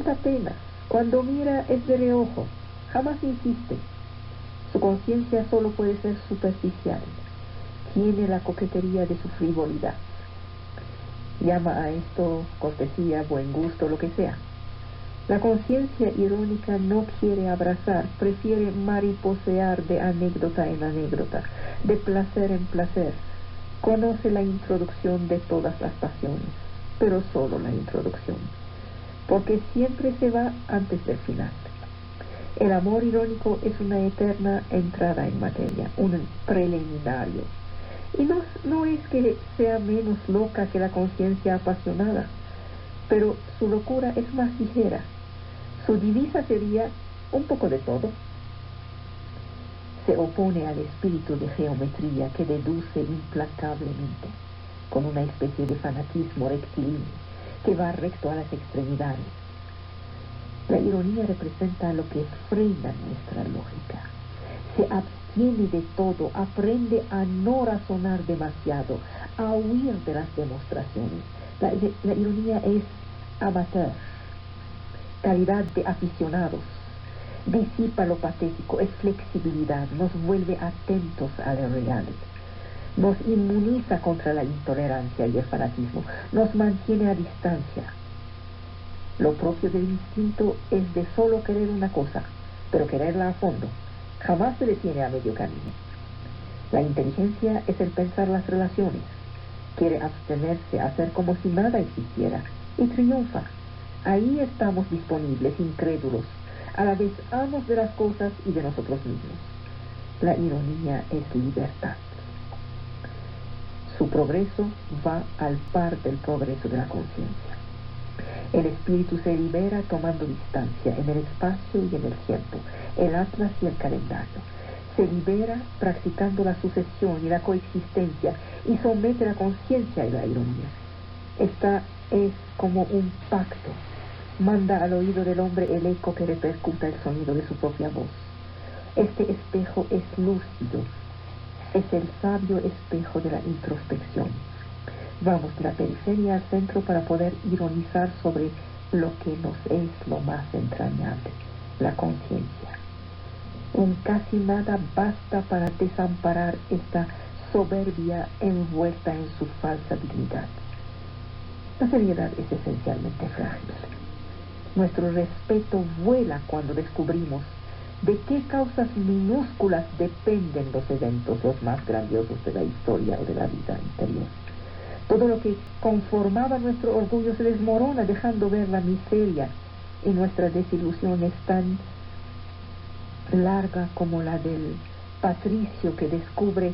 Es apenas, cuando mira es de reojo, jamás insiste. Su conciencia solo puede ser superficial. Tiene la coquetería de su frivolidad. Llama a esto cortesía, buen gusto, lo que sea. La conciencia irónica no quiere abrazar, prefiere mariposear de anécdota en anécdota, de placer en placer. Conoce la introducción de todas las pasiones, pero solo la introducción, porque siempre se va antes del final. El amor irónico es una eterna entrada en materia, un preliminario. Y no es que sea menos loca que la conciencia apasionada, pero su locura es más ligera. Su divisa sería un poco de todo. Se opone al espíritu de geometría que deduce implacablemente, con una especie de fanatismo rectilíneo que va recto a las extremidades. La ironía representa lo que frena nuestra lógica. Se abstiene de todo, aprende a no razonar demasiado, a huir de las demostraciones. La ironía es amateur, calidad de aficionados, disipa lo patético, es flexibilidad, nos vuelve atentos a lo real, nos inmuniza contra la intolerancia y el fanatismo, nos mantiene a distancia. Lo propio del instinto es de solo querer una cosa, pero quererla a fondo. Jamás se detiene a medio camino. La inteligencia es el pensar las relaciones. Quiere abstenerse, hacer como si nada existiera, y triunfa. Ahí estamos disponibles, incrédulos, a la vez amos de las cosas y de nosotros mismos. La ironía es libertad. Su progreso va al par del progreso de la conciencia. El espíritu se libera tomando distancia en el espacio y en el tiempo, el atlas y el calendario. Se libera practicando la sucesión y la coexistencia y somete la conciencia a la ironía. Esta es como un pacto. Manda al oído del hombre el eco que repercuta el sonido de su propia voz. Este espejo es lúcido, es el sabio espejo de la introspección. Vamos de la periferia al centro para poder ironizar sobre lo que nos es lo más entrañable, la conciencia. Un casi nada basta para desamparar esta soberbia envuelta en su falsa dignidad. La seriedad es esencialmente frágil. Nuestro respeto vuela cuando descubrimos de qué causas minúsculas dependen los eventos los más grandiosos de la historia o de la vida interior. Todo lo que conformaba nuestro orgullo se desmorona dejando ver la miseria, y nuestra desilusión es tan larga como la del patricio que descubre,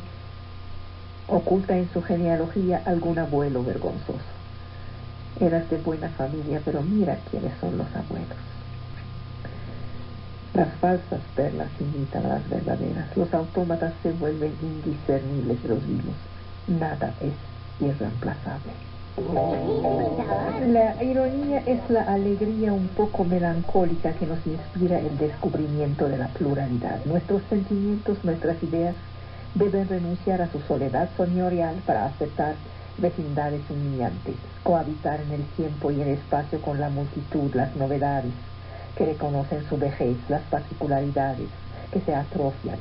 oculta en su genealogía, algún abuelo vergonzoso. Eras de buena familia, pero mira quiénes son los abuelos. Las falsas perlas imitan a las verdaderas. Los autómatas se vuelven indiscernibles de los vivos. Nada es irreemplazable. La ironía es la alegría un poco melancólica que nos inspira el descubrimiento de la pluralidad. Nuestros sentimientos, nuestras ideas deben renunciar a su soledad señorial para aceptar vecindades humillantes, cohabitar en el tiempo y el espacio con la multitud, las novedades que reconocen su vejez, las particularidades que se atrofian.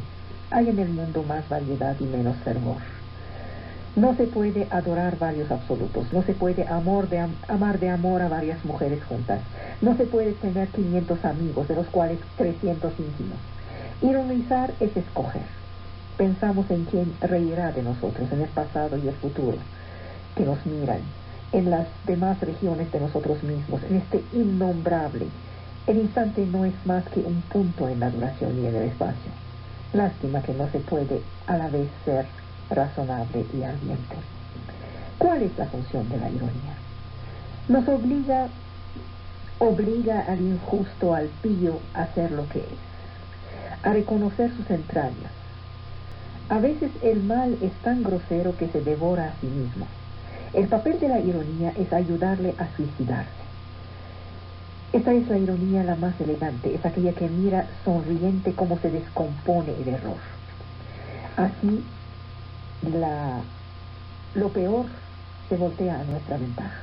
Hay en el mundo más variedad y menos fervor. No se puede adorar varios absolutos, no se puede amar de amor a varias mujeres juntas, no se puede tener 500 amigos, de los cuales 300 íntimos. Ironizar es escoger. Pensamos en quién reirá de nosotros, en el pasado y el futuro, que nos miran, en las demás regiones de nosotros mismos, en este innombrable. El instante no es más que un punto en la duración y en el espacio. Lástima que no se puede a la vez ser razonable y ardiente. ¿Cuál es la función de la ironía? Nos obliga al injusto, al pío, a ser lo que es, a reconocer sus entrañas. A veces el mal es tan grosero que se devora a sí mismo. El papel de la ironía es ayudarle a suicidarse. Esta es la ironía la más elegante, es aquella que mira sonriente cómo se descompone el error. Así, lo peor se voltea a nuestra ventaja.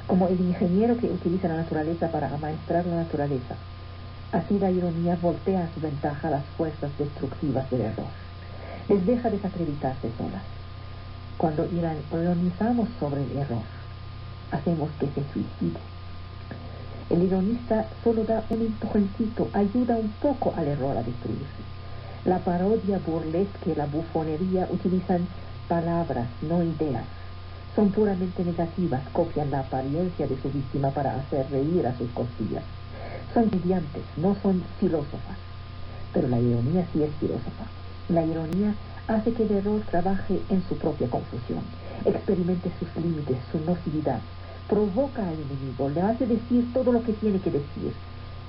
como el ingeniero que utiliza la naturaleza para amaestrar la naturaleza. Así la ironía voltea a su ventaja las fuerzas destructivas del error. Les deja desacreditarse solas. Cuando ironizamos sobre el error, hacemos que se suicide. El ironista solo da un empujoncito, ayuda un poco al error a destruirse. La parodia burlesca y la bufonería utilizan palabras, no ideas. Son puramente negativas, copian la apariencia de su víctima para hacer reír a sus costillas. Son mediantes, no son filósofas. Pero la ironía sí es filósofa. La ironía hace que el error trabaje en su propia confusión, experimente sus límites, su nocividad, provoca al enemigo, le hace decir todo lo que tiene que decir,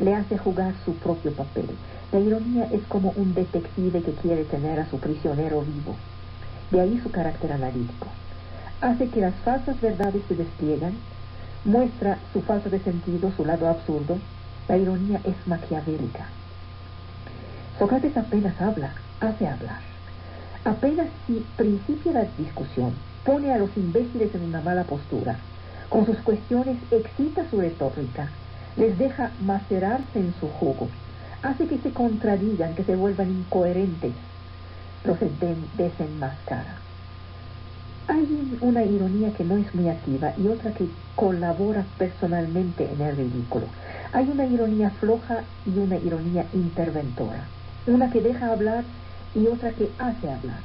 le hace jugar su propio papel. La ironía es como un detective que quiere tener a su prisionero vivo. De ahí su carácter analítico. Hace que las falsas verdades se despliegan, muestra su falta de sentido, su lado absurdo. La ironía es maquiavélica. Sócrates apenas habla, hace hablar. Apenas si principia la discusión, pone a los imbéciles en una mala postura. Con sus cuestiones excita su retórica, les deja macerarse en su jugo, hace que se contradigan, que se vuelvan incoherentes, los desenmascara. Hay una ironía que no es muy activa y otra que colabora personalmente en el ridículo. Hay una ironía floja y una ironía interventora, una que deja hablar y otra que hace hablar.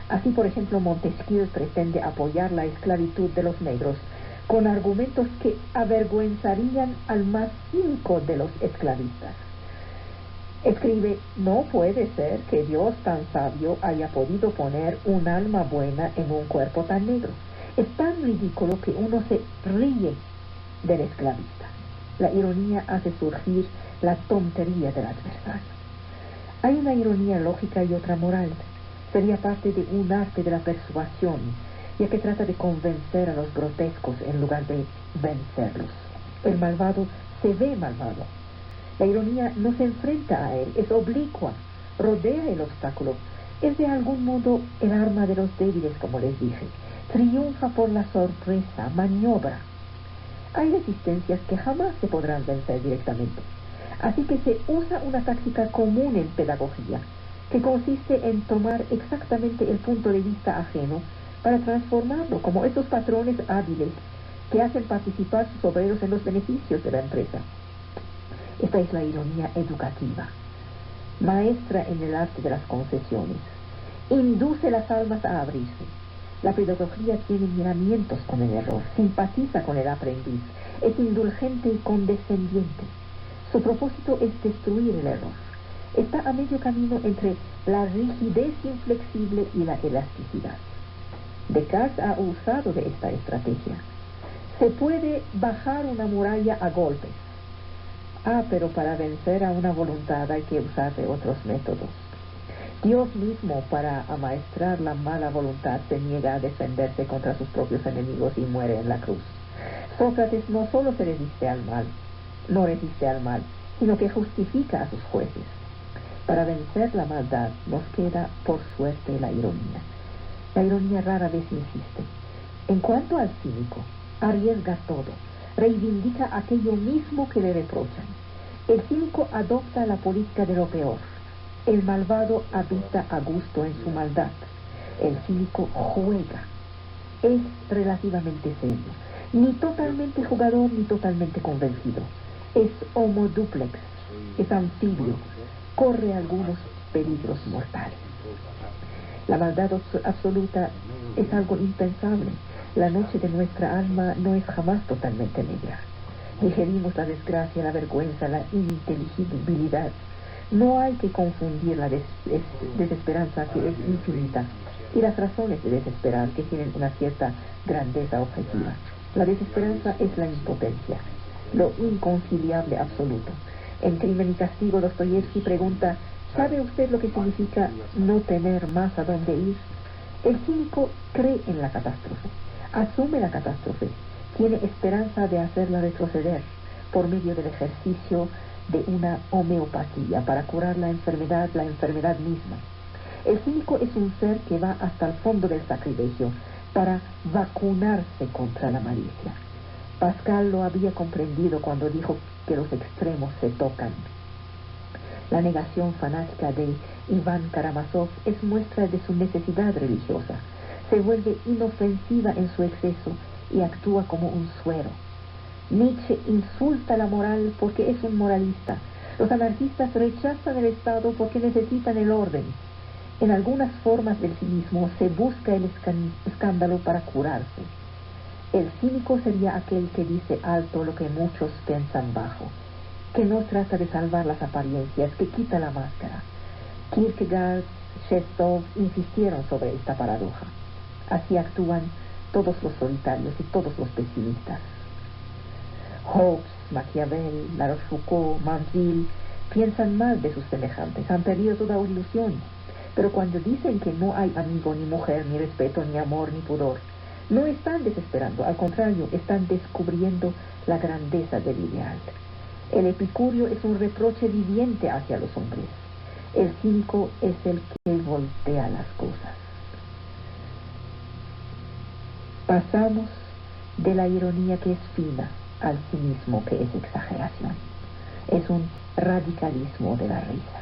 Así, por ejemplo, Montesquieu pretende apoyar la esclavitud de los negros con argumentos que avergüenzarían al más cínico de los esclavistas. Escribe: no puede ser que Dios tan sabio haya podido poner un alma buena en un cuerpo tan negro. Es tan ridículo que uno se ríe del esclavista. La ironía hace surgir la tontería del adversario. Hay una ironía lógica y otra moral. Sería parte de un arte de la persuasión, ya que trata de convencer a los grotescos en lugar de vencerlos. El malvado se ve malvado. La ironía no se enfrenta a él, es oblicua, rodea el obstáculo. Es de algún modo el arma de los débiles, como les dije. Triunfa por la sorpresa, maniobra. Hay resistencias que jamás se podrán vencer directamente. Así que se usa una táctica común en pedagogía, que consiste en tomar exactamente el punto de vista ajeno para transformarlo, como esos patrones hábiles que hacen participar sus obreros en los beneficios de la empresa. Esta es la ironía educativa, maestra en el arte de las concesiones. Induce las almas a abrirse. La pedagogía tiene miramientos con el error, simpatiza con el aprendiz, es indulgente y condescendiente. Su propósito es destruir el error. Está a medio camino entre la rigidez inflexible y la elasticidad. Descartes ha usado de esta estrategia. Se puede bajar una muralla a golpes. Pero para vencer a una voluntad hay que usar de otros métodos. Dios mismo, para amaestrar la mala voluntad, se niega a defenderse contra sus propios enemigos y muere en la cruz. Sócrates no solo se resiste al mal, no resiste al mal, sino que justifica a sus jueces. Para vencer la maldad nos queda, por suerte, la ironía. La ironía rara vez insiste. En cuanto al cínico, arriesga todo, reivindica aquello mismo que le reprochan. El cínico adopta la política de lo peor. El malvado habita a gusto en su maldad. El cínico juega. Es relativamente serio. Ni totalmente jugador ni totalmente convencido. Es homo duplex. Es anfibio. Corre algunos peligros mortales. La maldad absoluta es algo impensable. La noche de nuestra alma no es jamás totalmente negra. Digerimos la desgracia, la vergüenza, la ininteligibilidad. No hay que confundir la desesperanza, que es infinita, y las razones de desesperar, que tienen una cierta grandeza objetiva. La desesperanza es la impotencia, lo inconciliable absoluto. En Crimen y Castigo, Dostoyevsky pregunta: ¿sabe usted lo que significa no tener más a dónde ir? El cínico cree en la catástrofe, asume la catástrofe, tiene esperanza de hacerla retroceder por medio del ejercicio de una homeopatía para curar la enfermedad misma. El cínico es un ser que va hasta el fondo del sacrilegio para vacunarse contra la malicia. Pascal lo había comprendido cuando dijo que los extremos se tocan. La negación fanática de Iván Karamazov es muestra de su necesidad religiosa. Se vuelve inofensiva en su exceso y actúa como un suero. Nietzsche insulta la moral porque es un moralista. Los anarquistas rechazan el Estado porque necesitan el orden. En algunas formas del cinismo se busca el escándalo para curarse. El cínico sería aquel que dice alto lo que muchos piensan bajo, que no trata de salvar las apariencias, que quita la máscara. Kierkegaard, Chekhov insistieron sobre esta paradoja. Así actúan todos los solitarios y todos los pesimistas. Hobbes, Maquiavel, La Rochefoucauld, Manville piensan mal de sus semejantes, han perdido toda ilusión. Pero cuando dicen que no hay amigo, ni mujer, ni respeto, ni amor, ni pudor, no están desesperando, al contrario, están descubriendo la grandeza del ideal. El epicúreo es un reproche viviente hacia los hombres. El cínico es el que voltea las cosas. Pasamos de la ironía que es fina al cinismo que es exageración. Es un radicalismo de la risa.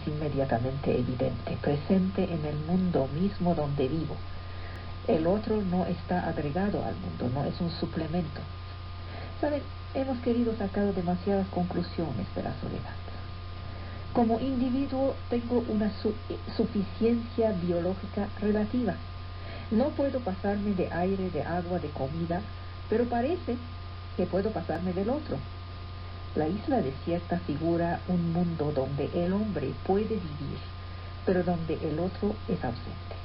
Inmediatamente evidente, presente en el mundo mismo donde vivo. El otro no está agregado al mundo, no es un suplemento. ¿Saben? Hemos querido sacar demasiadas conclusiones de la soledad. Como individuo tengo una suficiencia biológica relativa. No puedo pasarme de aire, de agua, de comida, pero parece que puedo pasarme del otro. La isla desierta figura un mundo donde el hombre puede vivir, pero donde el otro es ausente.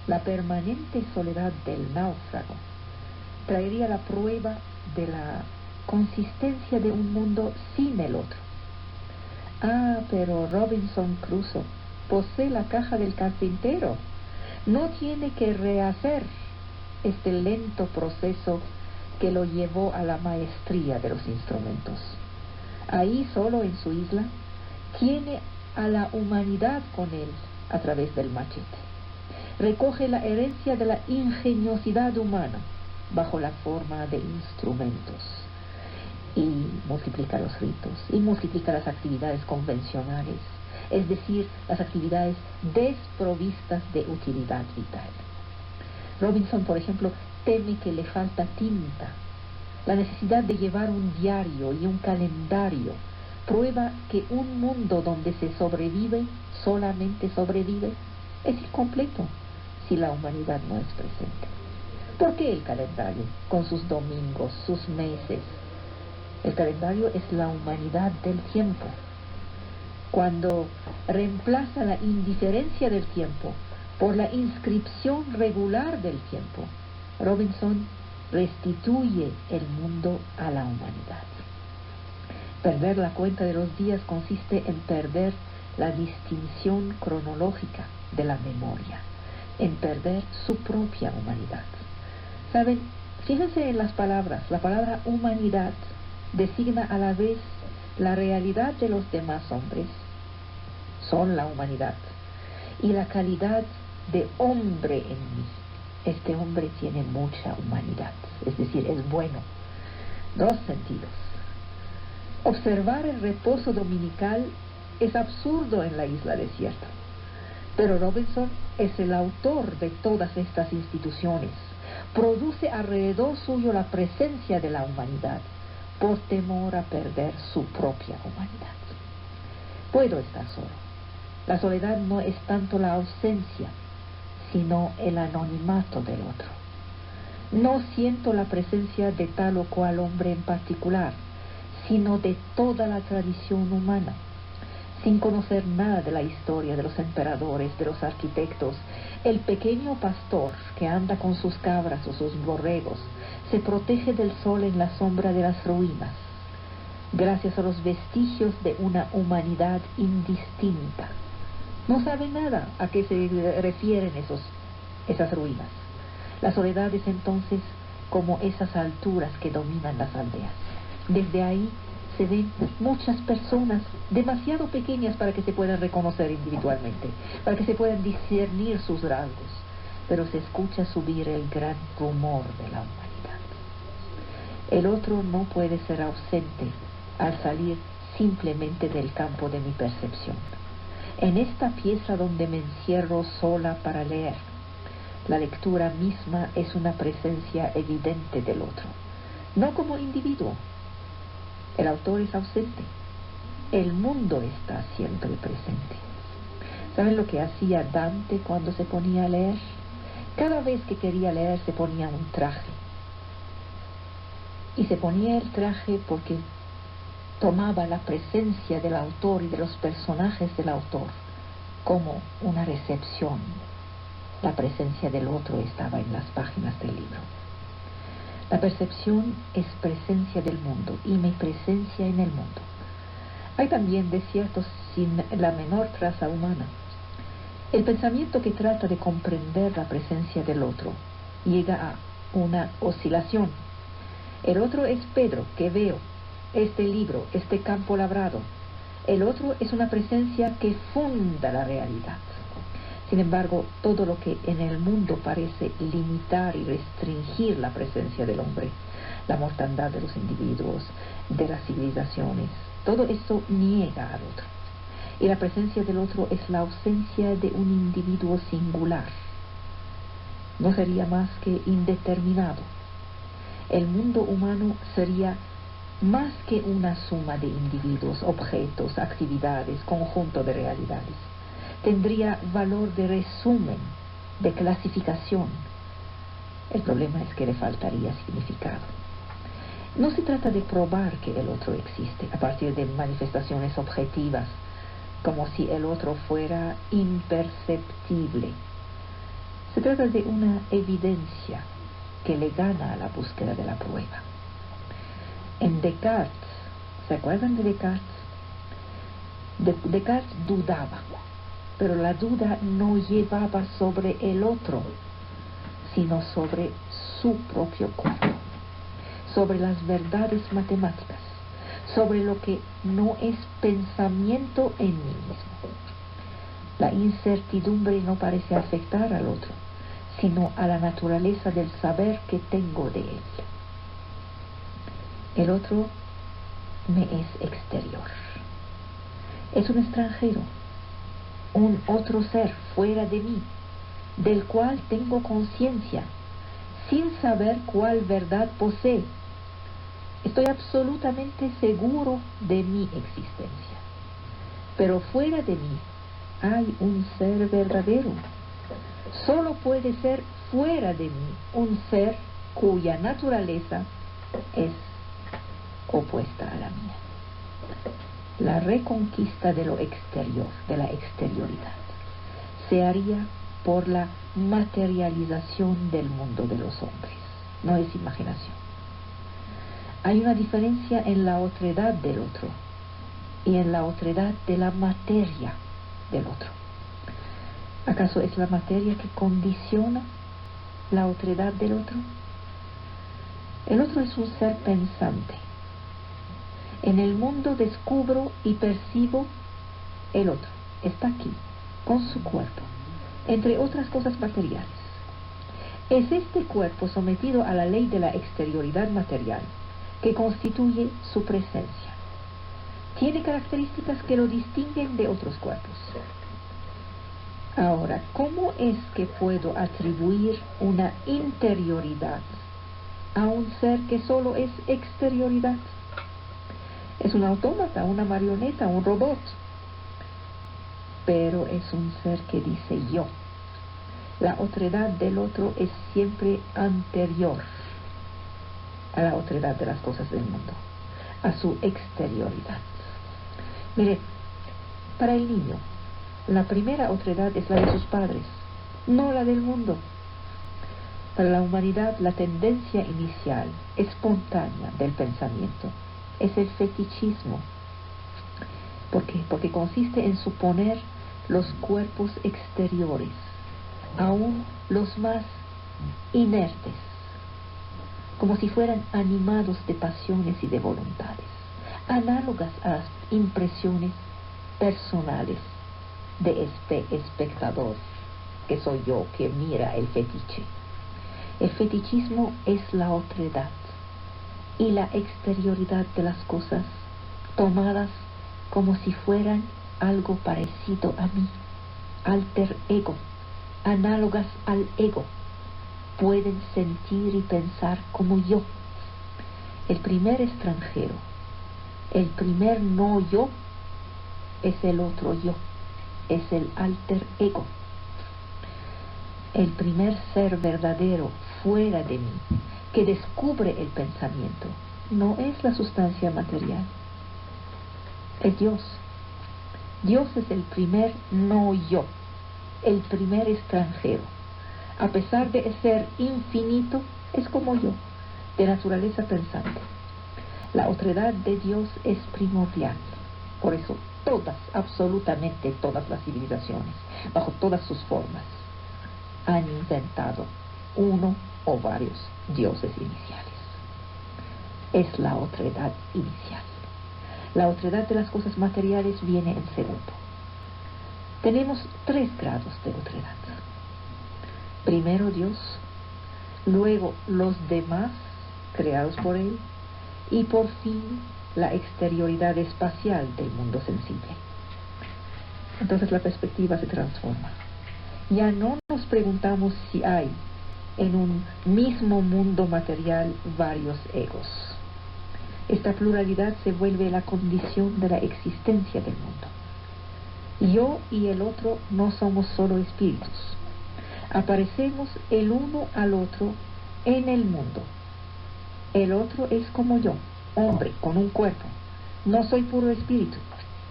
La permanente soledad del náufrago traería la prueba de la consistencia de un mundo sin el otro. Ah, pero Robinson Crusoe posee la caja del carpintero. No tiene que rehacer este lento proceso que lo llevó a la maestría de los instrumentos. Ahí solo en su isla tiene a la humanidad con él a través del machete. Recoge la herencia de la ingeniosidad humana bajo la forma de instrumentos y multiplica los ritos y multiplica las actividades convencionales, es decir, las actividades desprovistas de utilidad vital. Robinson, por ejemplo, teme que le falta tinta. La necesidad de llevar un diario y un calendario prueba que un mundo donde se sobrevive, solamente sobrevive, es incompleto si la humanidad no es presente. ¿Por qué el calendario, con sus domingos, sus meses? El calendario es la humanidad del tiempo. Cuando reemplaza la indiferencia del tiempo por la inscripción regular del tiempo, Robinson restituye el mundo a la humanidad. Perder la cuenta de los días consiste en perder la distinción cronológica de la memoria, en perder su propia humanidad. ¿Saben? Fíjense en las palabras. La palabra humanidad designa a la vez la realidad de los demás hombres, son la humanidad, y la calidad de hombre en mí. Este hombre tiene mucha humanidad, es decir, es bueno. Dos sentidos. Observar el reposo dominical es absurdo en la isla desierta, pero Robinson es el autor de todas estas instituciones. Produce alrededor suyo la presencia de la humanidad, por temor a perder su propia humanidad. Puedo estar solo. La soledad no es tanto la ausencia, sino el anonimato del otro. No siento la presencia de tal o cual hombre en particular, sino de toda la tradición humana. Sin conocer nada de la historia de los emperadores, de los arquitectos, el pequeño pastor que anda con sus cabras o sus borregos se protege del sol en la sombra de las ruinas, gracias a los vestigios de una humanidad indistinta. No sabe nada a qué se refieren esas ruinas. La soledad es entonces como esas alturas que dominan las aldeas. Desde ahí se ven muchas personas demasiado pequeñas para que se puedan reconocer individualmente, para que se puedan discernir sus rasgos, pero se escucha subir el gran rumor de la humanidad. El otro no puede ser ausente al salir simplemente del campo de mi percepción. En esta pieza donde me encierro sola para leer, la lectura misma es una presencia evidente del otro, no como individuo. El autor es ausente. El mundo está siempre presente. ¿Saben lo que hacía Dante cuando se ponía a leer? Cada vez que quería leer se ponía un traje. Y se ponía el traje porque tomaba la presencia del autor y de los personajes del autor como una recepción. La presencia del otro estaba en las páginas del libro. La percepción es presencia del mundo y mi presencia en el mundo. Hay también desiertos sin la menor traza humana. El pensamiento que trata de comprender la presencia del otro llega a una oscilación. El otro es Pedro, que veo, este libro, este campo labrado. El otro es una presencia que funda la realidad. Sin embargo, todo lo que en el mundo parece limitar y restringir la presencia del hombre, la mortandad de los individuos, de las civilizaciones, todo eso niega al otro. Y la presencia del otro es la ausencia de un individuo singular. No sería más que indeterminado. El mundo humano sería más que una suma de individuos, objetos, actividades, conjunto de realidades. Tendría valor de resumen, de clasificación. El problema es que le faltaría significado. No se trata de probar que el otro existe a partir de manifestaciones objetivas, como si el otro fuera imperceptible. Se trata de una evidencia que le gana a la búsqueda de la prueba. En Descartes, ¿se acuerdan de Descartes? Descartes dudaba, pero la duda no llevaba sobre el otro, sino sobre su propio cuerpo, sobre las verdades matemáticas, sobre lo que no es pensamiento en mí mismo. La incertidumbre no parece afectar al otro, sino a la naturaleza del saber que tengo de él. El otro me es exterior. Es un extranjero, un otro ser fuera de mí, del cual tengo conciencia, sin saber cuál verdad posee. Estoy absolutamente seguro de mi existencia. Pero fuera de mí hay un ser verdadero. Solo puede ser fuera de mí un ser cuya naturaleza es opuesta a la mía. La reconquista de lo exterior, de la exterioridad, se haría por la materialización del mundo de los hombres. No es imaginación. Hay una diferencia en la otredad del otro y en la otredad de la materia del otro. ¿Acaso es la materia que condiciona la otredad del otro? El otro es un ser pensante. En el mundo descubro y percibo el otro. Está aquí, con su cuerpo, entre otras cosas materiales. Es este cuerpo sometido a la ley de la exterioridad material que constituye su presencia. Tiene características que lo distinguen de otros cuerpos. Ahora, ¿cómo es que puedo atribuir una interioridad a un ser que solo es exterioridad? Es un autómata, una marioneta, un robot. Pero es un ser que dice yo. La otredad del otro es siempre anterior a la otredad de las cosas del mundo, a su exterioridad. Mire, para el niño, la primera otredad es la de sus padres, no la del mundo. Para la humanidad, la tendencia inicial, espontánea del pensamiento, es el fetichismo. ¿Por qué? Porque consiste en suponer los cuerpos exteriores, aún los más inertes, como si fueran animados de pasiones y de voluntades, análogas a las impresiones personales de este espectador, que soy yo, que mira el fetiche. El fetichismo es la otredad y la exterioridad de las cosas tomadas como si fueran algo parecido a mí, alter ego, análogas al ego, pueden sentir y pensar como yo. El primer extranjero, el primer no yo, es el otro yo, es el alter ego. El primer ser verdadero fuera de mí, que descubre el pensamiento, no es la sustancia material, es Dios. Dios es el primer no yo, el primer extranjero. A pesar de ser infinito, es como yo, de naturaleza pensante. La otredad de Dios es primordial. Por eso todas, absolutamente todas las civilizaciones, bajo todas sus formas, han inventado uno o varios dioses iniciales. Es la otredad inicial. La otredad de las cosas materiales viene en segundo. Tenemos 3 grados de otredad. Primero Dios, luego los demás creados por Él, y por fin la exterioridad espacial del mundo sensible. Entonces la perspectiva se transforma. Ya no nos preguntamos si hay en un mismo mundo material varios egos. Esta pluralidad se vuelve la condición de la existencia del mundo. Yo y el otro no somos solo espíritus. Aparecemos el uno al otro en el mundo. El otro es como yo, hombre con un cuerpo. No soy puro espíritu.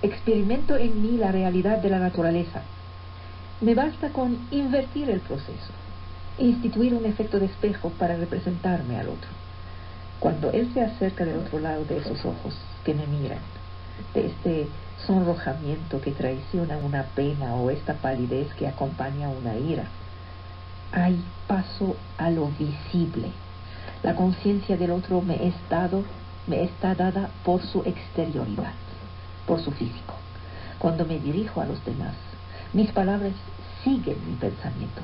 Experimento en mí la realidad de la naturaleza. Me basta con invertir el proceso, instituir un efecto de espejo para representarme al otro. Cuando él se acerca del otro lado de esos ojos que me miran, de este sonrojamiento que traiciona una pena o esta palidez que acompaña una ira, hay paso a lo visible. La conciencia del otro me está dada por su exterioridad, por su físico. Cuando me dirijo a los demás, mis palabras siguen mi pensamiento.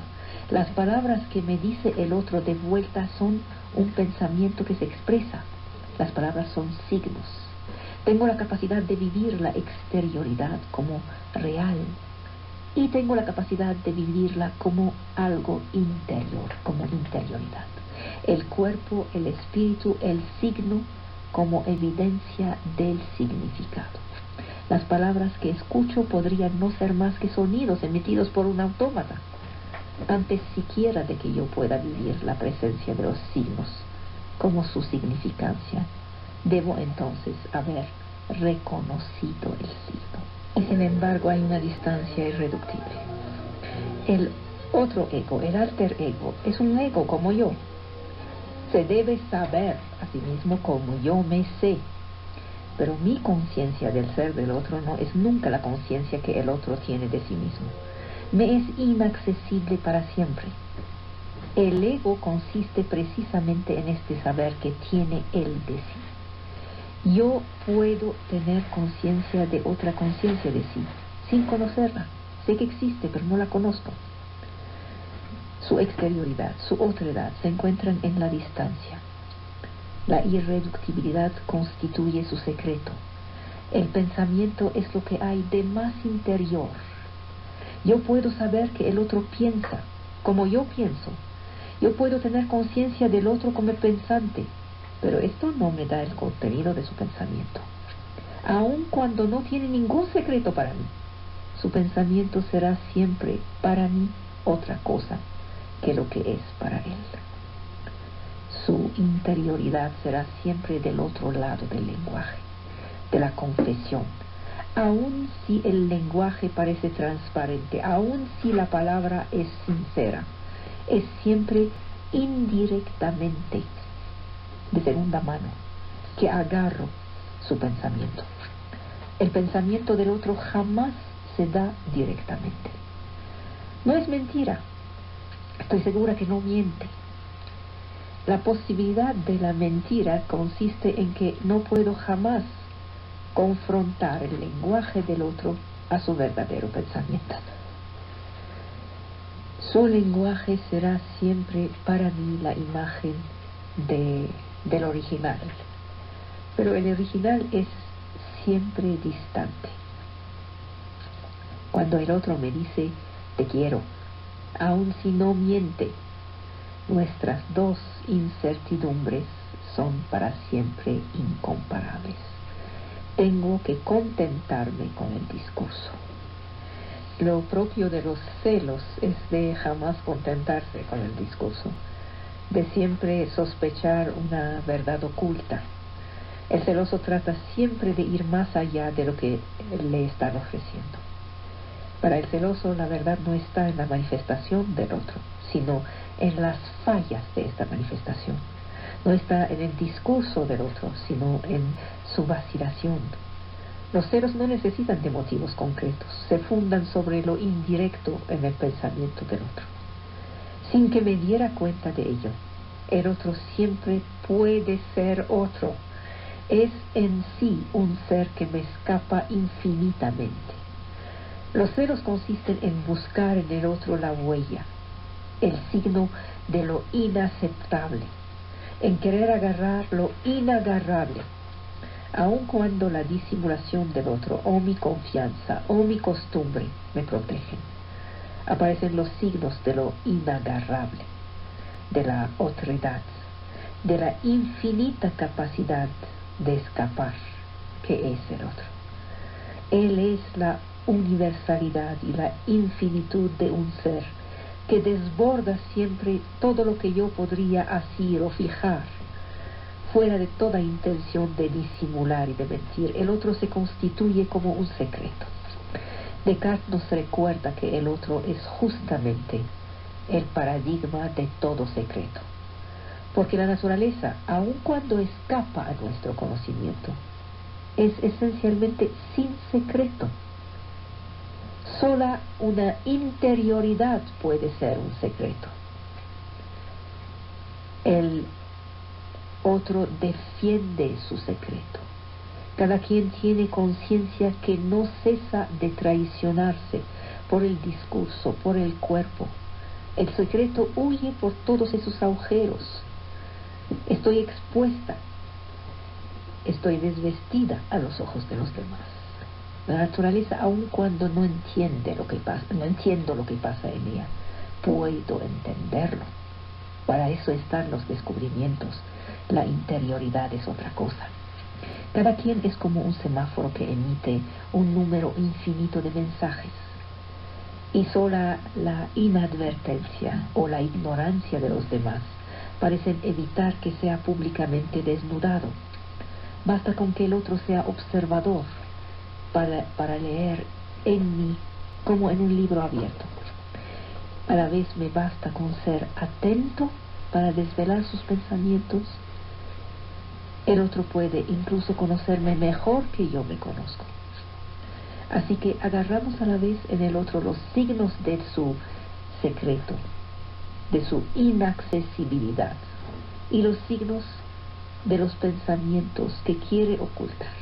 Las palabras que me dice el otro de vuelta son un pensamiento que se expresa. Las palabras son signos. Tengo la capacidad de vivir la exterioridad como real y tengo la capacidad de vivirla como algo interior, como interioridad. El cuerpo, el espíritu, el signo como evidencia del significado. Las palabras que escucho podrían no ser más que sonidos emitidos por un autómata, antes siquiera de que yo pueda vivir la presencia de los signos como su significancia. Debo entonces haber reconocido el signo. Y sin embargo hay una distancia irreductible. El otro ego, el alter ego, es un ego como yo. Se debe saber a sí mismo como yo me sé. Pero mi conciencia del ser del otro no es nunca la conciencia que el otro tiene de sí mismo. Me es inaccesible para siempre. El ego consiste precisamente en este saber que tiene él de sí. Yo puedo tener conciencia de otra conciencia de sí, sin conocerla. Sé que existe, pero no la conozco. Su exterioridad, su otredad se encuentran en la distancia. La irreductibilidad constituye su secreto. El pensamiento es lo que hay de más interior. Yo puedo saber que el otro piensa como yo pienso. Yo puedo tener conciencia del otro como pensante, pero esto no me da el contenido de su pensamiento. Aun cuando no tiene ningún secreto para mí, su pensamiento será siempre para mí otra cosa que lo que es para él. Su interioridad será siempre del otro lado del lenguaje, de la confesión. Aun si el lenguaje parece transparente, aun si la palabra es sincera, es siempre indirectamente, de segunda mano, que agarro su pensamiento. El pensamiento del otro jamás se da directamente. No es mentira. Estoy segura que no miente. La posibilidad de la mentira consiste en que no puedo jamás confrontar el lenguaje del otro a su verdadero pensamiento. Su lenguaje será siempre para mí la imagen del original, pero el original es siempre distante. Cuando el otro me dice te quiero, aun si no miente, nuestras dos incertidumbres son para siempre incomparables. Tengo que contentarme con el discurso. Lo propio de los celos es de jamás contentarse con el discurso, de siempre sospechar una verdad oculta. El celoso trata siempre de ir más allá de lo que le están ofreciendo. Para el celoso la verdad no está en la manifestación del otro, sino en las fallas de esta manifestación. No está en el discurso del otro, sino en su vacilación. Los celos no necesitan de motivos concretos, se fundan sobre lo indirecto en el pensamiento del otro. Sin que me diera cuenta de ello, el otro siempre puede ser otro. Es en sí un ser que me escapa infinitamente. Los celos consisten en buscar en el otro la huella, el signo de lo inaceptable, en querer agarrar lo inagarrable, aun cuando la disimulación del otro, o mi confianza, o mi costumbre me protegen. Aparecen los signos de lo inagarrable, de la otredad, de la infinita capacidad de escapar que es el otro. Él es la universalidad y la infinitud de un ser que desborda siempre todo lo que yo podría asir o fijar, fuera de toda intención de disimular y de mentir. El otro se constituye como un secreto. Descartes nos recuerda que el otro es justamente el paradigma de todo secreto, porque la naturaleza, aun cuando escapa a nuestro conocimiento, es esencialmente sin secreto. Sola una interioridad puede ser un secreto. El otro defiende su secreto. Cada quien tiene conciencia que no cesa de traicionarse por el discurso, por el cuerpo. El secreto huye por todos esos agujeros. Estoy expuesta, estoy desvestida a los ojos de los demás. La naturaleza, aun cuando no entiendo lo que pasa en ella, puedo entenderlo. Para eso están los descubrimientos. La interioridad es otra cosa. Cada quien es como un semáforo que emite un número infinito de mensajes. Y sola la inadvertencia o la ignorancia de los demás parecen evitar que sea públicamente desnudado. Basta con que el otro sea observador para leer en mí como en un libro abierto. A la vez me basta con ser atento para desvelar sus pensamientos. El otro puede incluso conocerme mejor que yo me conozco. Así que agarramos a la vez en el otro los signos de su secreto, de su inaccesibilidad, y los signos de los pensamientos que quiere ocultar.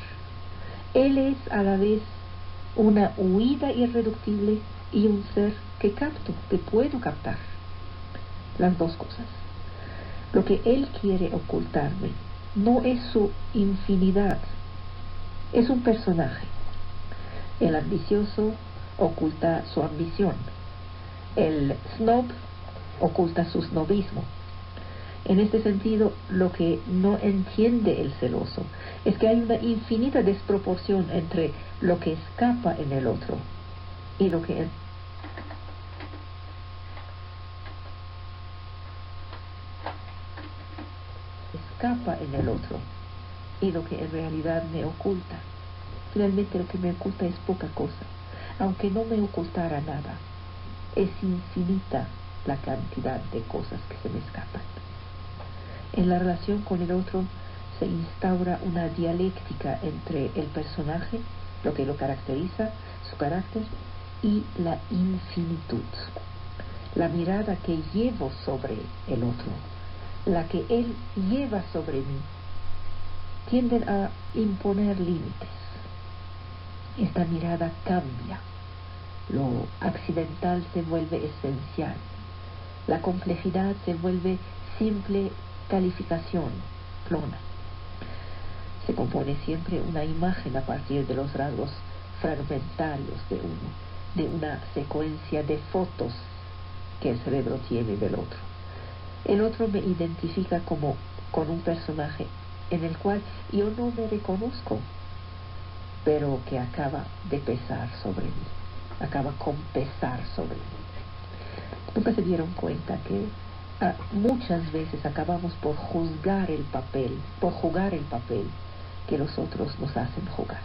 Él es a la vez una huida irreductible y un ser que capto, que puedo captar. Las dos cosas. Lo que él quiere ocultarme no es su infinidad, Es un personaje. El ambicioso oculta su ambición. El snob oculta su snobismo. En este sentido, lo que no entiende el celoso es que hay una infinita desproporción entre lo que escapa en el otro y lo que en realidad me oculta. Finalmente, lo que me oculta es poca cosa. Aunque no me ocultara nada, es infinita la cantidad de cosas que se me escapan. En la relación con el otro se instaura una dialéctica entre el personaje, lo que lo caracteriza, su carácter, y la infinitud. La mirada que llevo sobre el otro, la que él lleva sobre mí, tienden a imponer límites. Esta mirada cambia. Lo accidental se vuelve esencial. La complejidad se vuelve simple calificación, plona. Se compone siempre una imagen a partir de los rasgos fragmentarios de uno, de una secuencia de fotos que el cerebro tiene del otro. El otro me identifica como con un personaje en el cual yo no me reconozco, pero que acaba de pesar sobre mí, acaba con pesar sobre mí. Nunca se dieron cuenta que muchas veces acabamos por jugar el papel que los otros nos hacen jugar.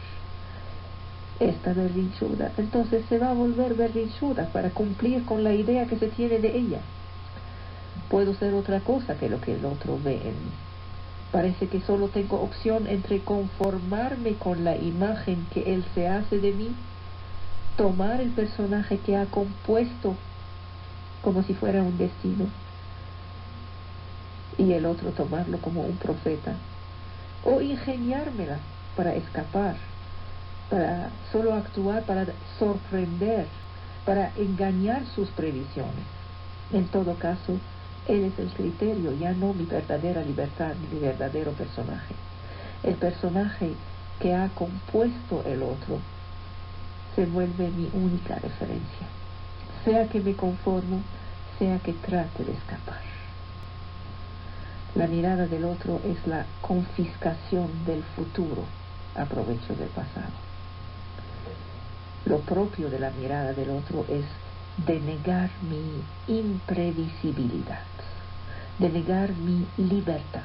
Esta berrinchuda, entonces se va a volver berrinchuda para cumplir con la idea que se tiene de ella. Puedo ser otra cosa que lo que el otro ve en mí. Parece que solo tengo opción entre conformarme con la imagen que él se hace de mí, tomar el personaje que ha compuesto como si fuera un destino, y el otro tomarlo como un profeta, o ingeniármela para escapar, para solo actuar, para sorprender, para engañar sus previsiones. En todo caso, él es el criterio, ya no mi verdadera libertad, ni mi verdadero personaje. El personaje que ha compuesto el otro se vuelve mi única referencia, sea que me conformo, sea que trate de escapar. La mirada del otro es la confiscación del futuro a provecho del pasado. Lo propio de la mirada del otro es denegar mi imprevisibilidad, denegar mi libertad.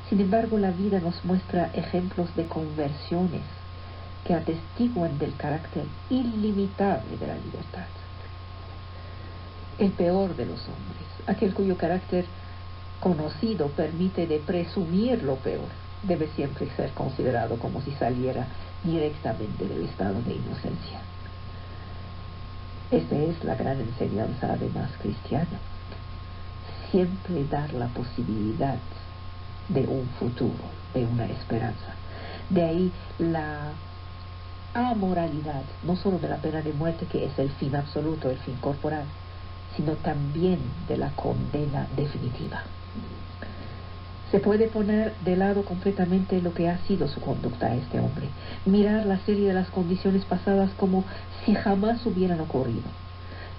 Sin embargo, la vida nos muestra ejemplos de conversiones que atestiguan del carácter ilimitable de la libertad. El peor de los hombres, aquel cuyo carácter conocido permite de presumir lo peor, debe siempre ser considerado como si saliera directamente del estado de inocencia. Esta es la gran enseñanza, además, cristiana. Siempre dar la posibilidad de un futuro, de una esperanza. De ahí la amoralidad, no solo de la pena de muerte, que es el fin absoluto, el fin corporal, sino también de la condena definitiva. Se puede poner de lado completamente lo que ha sido su conducta a este hombre, mirar la serie de las condiciones pasadas como si jamás hubieran ocurrido.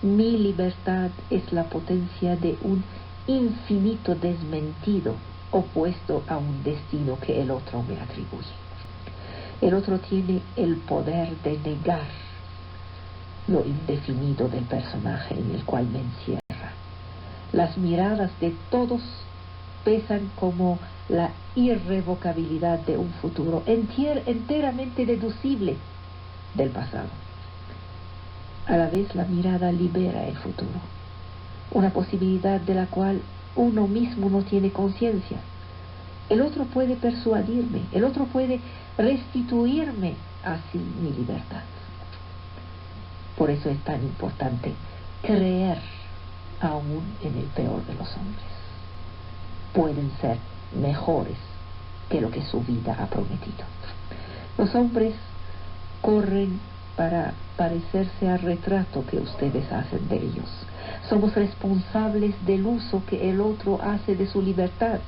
Mi libertad es la potencia de un infinito desmentido opuesto a un destino que el otro me atribuye. El otro tiene el poder de negar lo indefinido del personaje en el cual me encierra. Las miradas de todos pesan como la irrevocabilidad de un futuro enteramente deducible del pasado. A la vez, la mirada libera el futuro, una posibilidad de la cual uno mismo no tiene conciencia. El otro puede persuadirme, el otro puede restituirme así mi libertad. Por eso es tan importante creer aún en el peor de los hombres. Pueden ser mejores que lo que su vida ha prometido. Los hombres corren para parecerse al retrato que ustedes hacen de ellos. Somos responsables del uso que el otro hace de su libertad.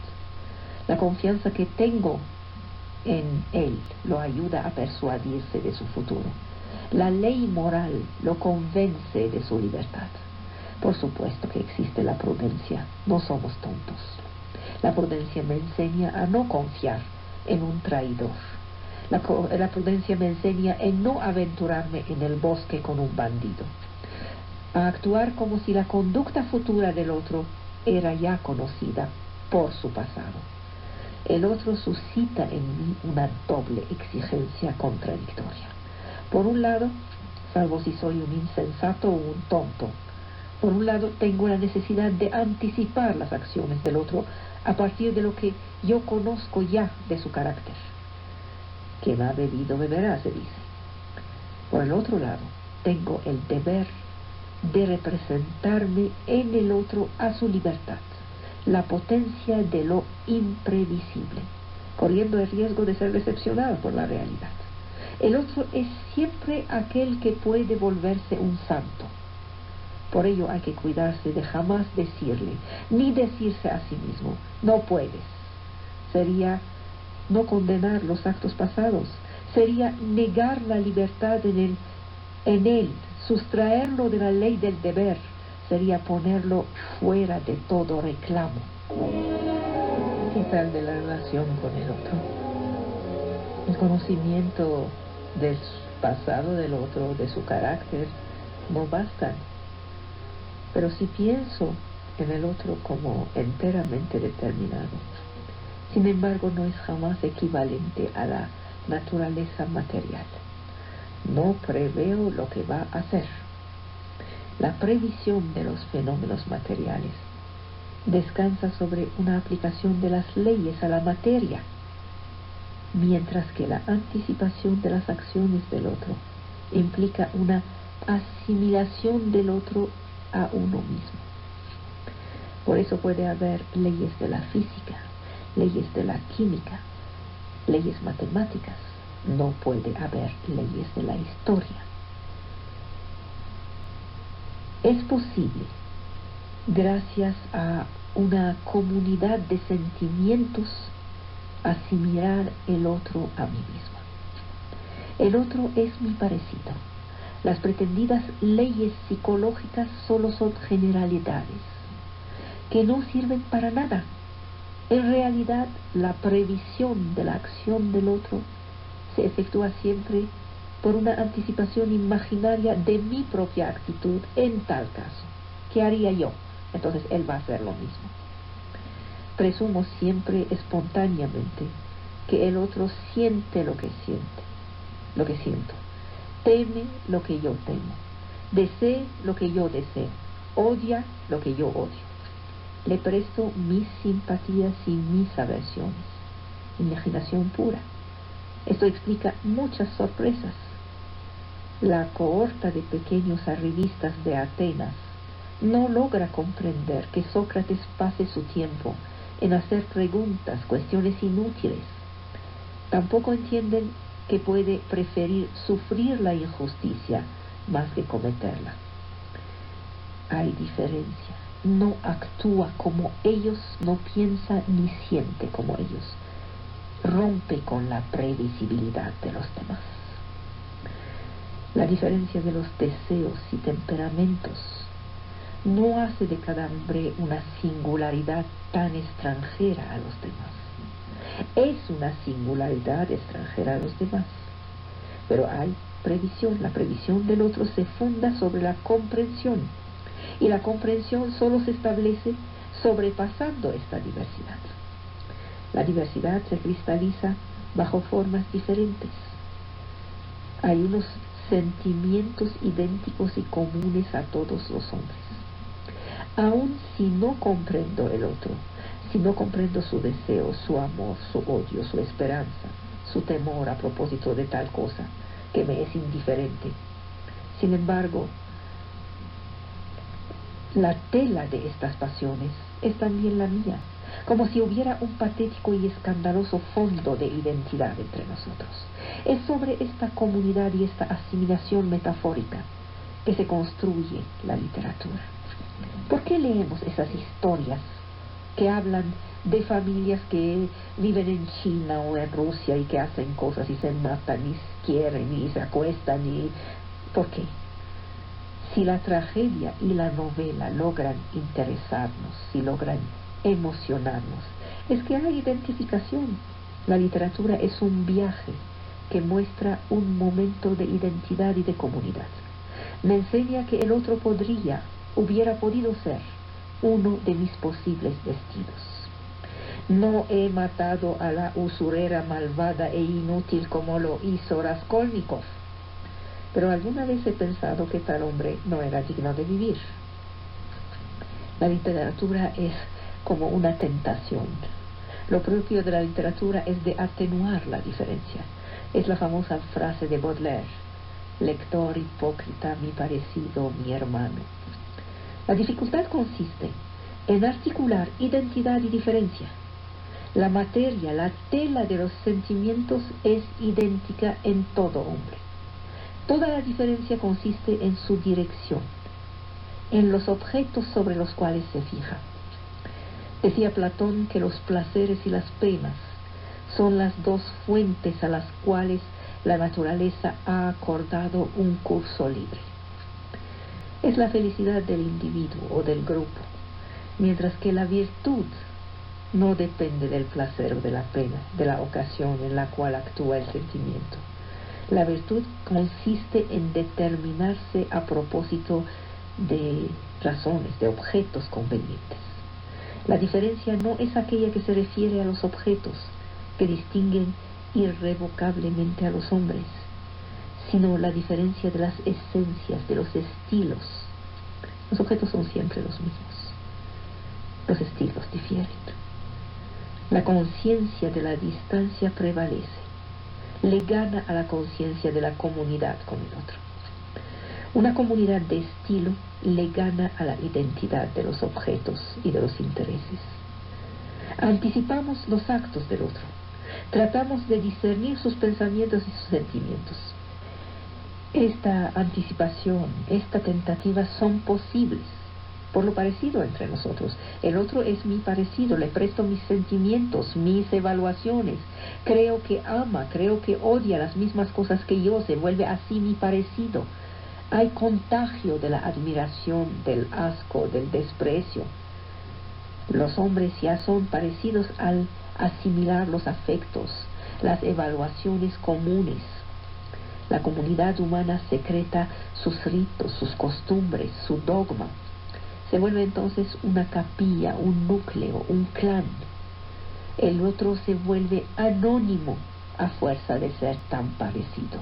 La confianza que tengo en él lo ayuda a persuadirse de su futuro. La ley moral lo convence de su libertad. Por supuesto que existe la prudencia, no somos tontos. La prudencia me enseña a no confiar en un traidor. La prudencia me enseña en no aventurarme en el bosque con un bandido, a actuar como si la conducta futura del otro era ya conocida por su pasado. El otro suscita en mí una doble exigencia contradictoria. Por un lado, salvo si soy un insensato o un tonto, por un lado tengo la necesidad de anticipar las acciones del otro a partir de lo que yo conozco ya de su carácter. Quien ha bebido beberá, se dice. Por el otro lado, tengo el deber de representarme en el otro a su libertad, la potencia de lo imprevisible, corriendo el riesgo de ser decepcionado por la realidad. El otro es siempre aquel que puede volverse un santo. Por ello hay que cuidarse de jamás decirle, ni decirse a sí mismo, no puedes. Sería no condenar los actos pasados, sería negar la libertad en él, sustraerlo de la ley del deber, sería ponerlo fuera de todo reclamo. ¿Qué tal de la relación con el otro? El conocimiento del pasado del otro, de su carácter, no bastan. Pero si pienso en el otro como enteramente determinado, sin embargo no es jamás equivalente a la naturaleza material. No preveo lo que va a hacer. La previsión de los fenómenos materiales descansa sobre una aplicación de las leyes a la materia, mientras que la anticipación de las acciones del otro implica una asimilación del otro a uno mismo. Por eso puede haber leyes de la física, leyes de la química, leyes matemáticas. No puede haber leyes de la historia. Es posible, gracias a una comunidad de sentimientos, asimilar el otro a mí misma. El otro es mi parecido. Las pretendidas leyes psicológicas solo son generalidades que no sirven para nada. En realidad, la previsión de la acción del otro se efectúa siempre por una anticipación imaginaria de mi propia actitud en tal caso. ¿Qué haría yo? Entonces él va a hacer lo mismo. Presumo siempre espontáneamente que el otro siente lo que siento, teme lo que yo temo, desee lo que yo deseo, odia lo que yo odio. Le presto mis simpatías y mis aversiones. Imaginación pura. Esto explica muchas sorpresas. La cohorta de pequeños arribistas de Atenas no logra comprender que Sócrates pase su tiempo en hacer preguntas, cuestiones inútiles. Tampoco entienden que puede preferir sufrir la injusticia más que cometerla. Hay diferencia. No actúa como ellos, no piensa ni siente como ellos. Rompe con la previsibilidad de los demás. La diferencia de los deseos y temperamentos no hace de cada hombre una singularidad tan extranjera a los demás. Es una singularidad extranjera a los demás. Pero hay previsión. La previsión del otro se funda sobre la comprensión. Y la comprensión solo se establece sobrepasando esta diversidad. La diversidad se cristaliza bajo formas diferentes. Hay unos sentimientos idénticos y comunes a todos los hombres. Aun si no comprendo el otro, si no comprendo su deseo, su amor, su odio, su esperanza, su temor a propósito de tal cosa que me es indiferente, sin embargo, la tela de estas pasiones es también la mía, como si hubiera un patético y escandaloso fondo de identidad entre nosotros. Es sobre esta comunidad y esta asimilación metafórica que se construye la literatura. ¿Por qué leemos esas historias que hablan de familias que viven en China o en Rusia y que hacen cosas y se matan y quieren y se acuestan y... ¿Por qué? Si la tragedia y la novela logran interesarnos, si logran emocionarnos, es que hay identificación. La literatura es un viaje que muestra un momento de identidad y de comunidad. Me enseña que el otro hubiera podido ser uno de mis posibles destinos. No he matado a la usurera malvada e inútil como lo hizo Raskolnikov, pero alguna vez he pensado que tal hombre no era digno de vivir. La literatura es como una tentación. Lo propio de la literatura es de atenuar la diferencia. Es la famosa frase de Baudelaire: lector hipócrita, mi parecido, mi hermano. La dificultad consiste en articular identidad y diferencia. La materia, la tela de los sentimientos es idéntica en todo hombre. Toda la diferencia consiste en su dirección, en los objetos sobre los cuales se fija. Decía Platón que los placeres y las penas son las dos fuentes a las cuales la naturaleza ha acordado un curso libre. Es la felicidad del individuo o del grupo, mientras que la virtud no depende del placer o de la pena, de la ocasión en la cual actúa el sentimiento. La virtud consiste en determinarse a propósito de razones, de objetos convenientes. La diferencia no es aquella que se refiere a los objetos que distinguen irrevocablemente a los hombres, sino la diferencia de las esencias, de los estilos. Los objetos son siempre los mismos, los estilos difieren. La conciencia de la distancia prevalece, le gana a la conciencia de la comunidad con el otro. Una comunidad de estilo le gana a la identidad de los objetos y de los intereses. Anticipamos los actos del otro, tratamos de discernir sus pensamientos y sus sentimientos. Esta anticipación, esta tentativa son posibles por lo parecido entre nosotros. El otro es mi parecido, le presto mis sentimientos, mis evaluaciones. Creo que ama, creo que odia las mismas cosas que yo, se vuelve así mi parecido. Hay contagio de la admiración, del asco, del desprecio. Los hombres ya son parecidos al asimilar los afectos, las evaluaciones comunes. La comunidad humana secreta sus ritos, sus costumbres, su dogma. Se vuelve entonces una capilla, un núcleo, un clan. El otro se vuelve anónimo a fuerza de ser tan parecido.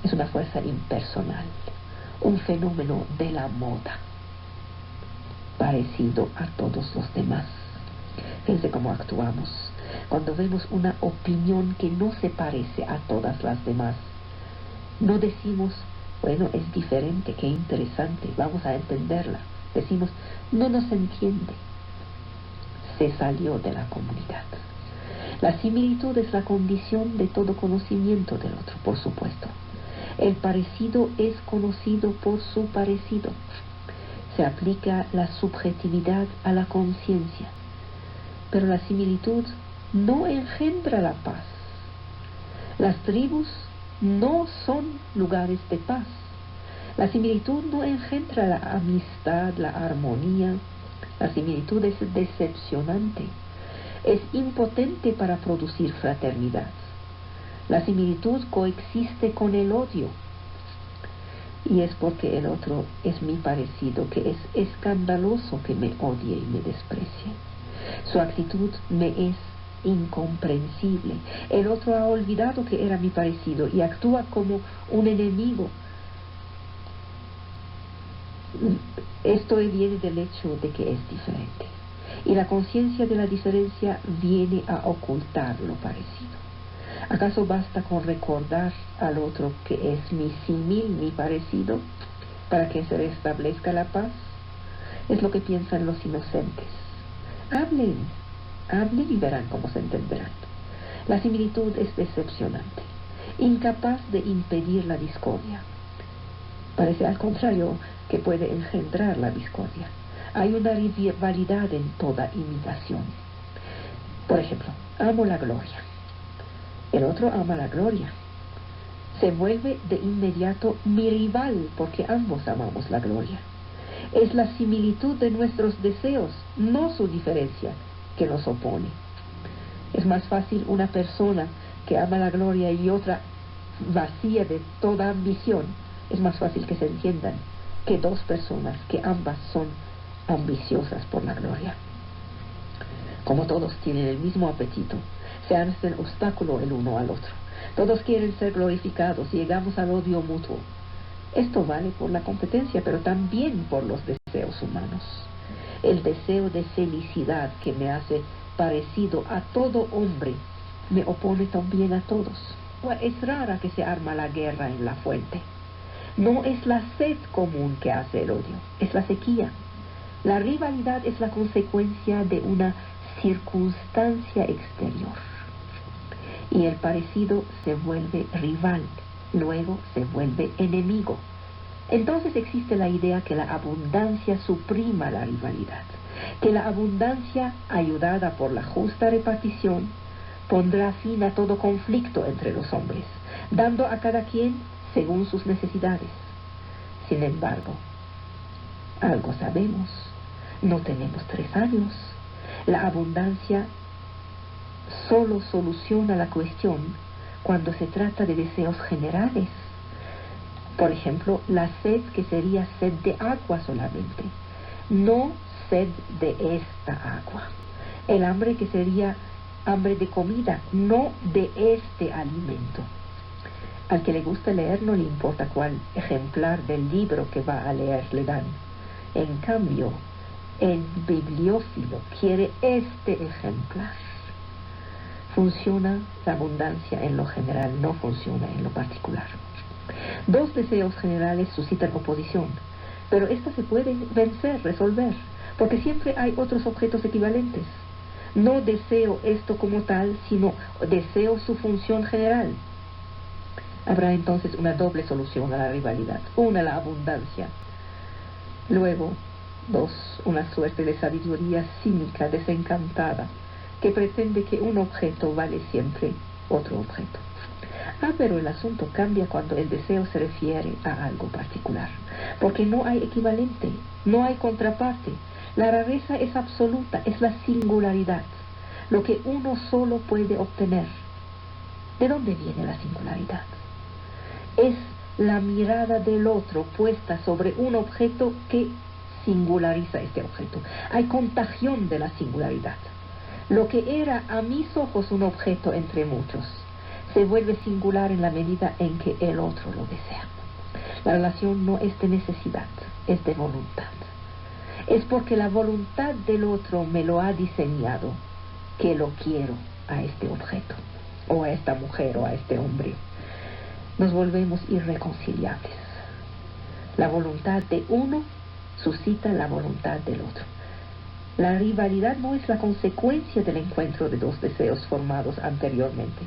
Es una fuerza impersonal, un fenómeno de la moda, parecido a todos los demás. Fíjense cómo actuamos cuando vemos una opinión que no se parece a todas las demás. No decimos, bueno, es diferente, qué interesante, vamos a entenderla. Decimos, no nos entiende. Se salió de la comunidad. La similitud es la condición de todo conocimiento del otro, por supuesto. El parecido es conocido por su parecido. Se aplica la subjetividad a la conciencia. Pero la similitud no engendra la paz. Las tribus no son lugares de paz. La similitud no engendra la amistad, la armonía. La similitud es decepcionante. Es impotente para producir fraternidad. La similitud coexiste con el odio. Y es porque el otro es mi parecido que es escandaloso que me odie y me desprecie. Su actitud me es incomprensible. El otro ha olvidado que era mi parecido y actúa como un enemigo. Esto viene del hecho de que es diferente. Y la conciencia de la diferencia viene a ocultar lo parecido. ¿Acaso basta con recordar al otro que es mi símil, mi parecido, para que se restablezca la paz? Es lo que piensan los inocentes. Hablen y verán cómo se entenderán. La similitud es decepcionante, incapaz de impedir la discordia. Parece al contrario que puede engendrar la discordia. Hay una rivalidad en toda imitación. Por ejemplo, amo la gloria. El otro ama la gloria. Se vuelve de inmediato mi rival porque ambos amamos la gloria. Es la similitud de nuestros deseos, no su diferencia, que nos opone. Es más fácil una persona que ama la gloria y otra vacía de toda ambición. Es más fácil que se entiendan que dos personas que ambas son ambiciosas por la gloria. Como todos tienen el mismo apetito, se hacen obstáculo el uno al otro. Todos quieren ser glorificados y llegamos al odio mutuo. Esto vale por la competencia, pero también por los deseos humanos. El deseo de felicidad que me hace parecido a todo hombre me opone también a todos. Es rara que se arma la guerra en la fuente. No es la sed común que hace el odio, es la sequía. La rivalidad es la consecuencia de una circunstancia exterior. Y el parecido se vuelve rival, luego se vuelve enemigo. Entonces existe la idea que la abundancia suprima la rivalidad, que la abundancia, ayudada por la justa repartición, pondrá fin a todo conflicto entre los hombres, dando a cada quien según sus necesidades. Sin embargo, algo sabemos, no tenemos 3 años. La abundancia solo soluciona la cuestión cuando se trata de deseos generales. Por ejemplo, la sed que sería sed de agua solamente, no sed de esta agua. El hambre que sería hambre de comida, no de este alimento. Al que le gusta leer no le importa cuál ejemplar del libro que va a leer le dan. En cambio, el bibliófilo quiere este ejemplar. Funciona la abundancia en lo general, no funciona en lo particular. 2 deseos generales suscitan oposición, pero esta se puede vencer, resolver, porque siempre hay otros objetos equivalentes. No deseo esto como tal, sino deseo su función general. Habrá entonces una doble solución a la rivalidad. Una, la abundancia. Luego, 2, una suerte de sabiduría cínica, desencantada, que pretende que un objeto vale siempre otro objeto. Pero el asunto cambia cuando el deseo se refiere a algo particular, porque no hay equivalente, no hay contraparte. La rareza es absoluta, es la singularidad, lo que uno solo puede obtener. ¿De dónde viene la singularidad? Es la mirada del otro puesta sobre un objeto que singulariza este objeto. Hay contagión de la singularidad. Lo que era a mis ojos un objeto entre muchos, se vuelve singular en la medida en que el otro lo desea. La relación no es de necesidad, es de voluntad. Es porque la voluntad del otro me lo ha diseñado que lo quiero a este objeto, o a esta mujer, o a este hombre. Nos volvemos irreconciliables. La voluntad de uno suscita la voluntad del otro. La rivalidad no es la consecuencia del encuentro de 2 deseos formados anteriormente.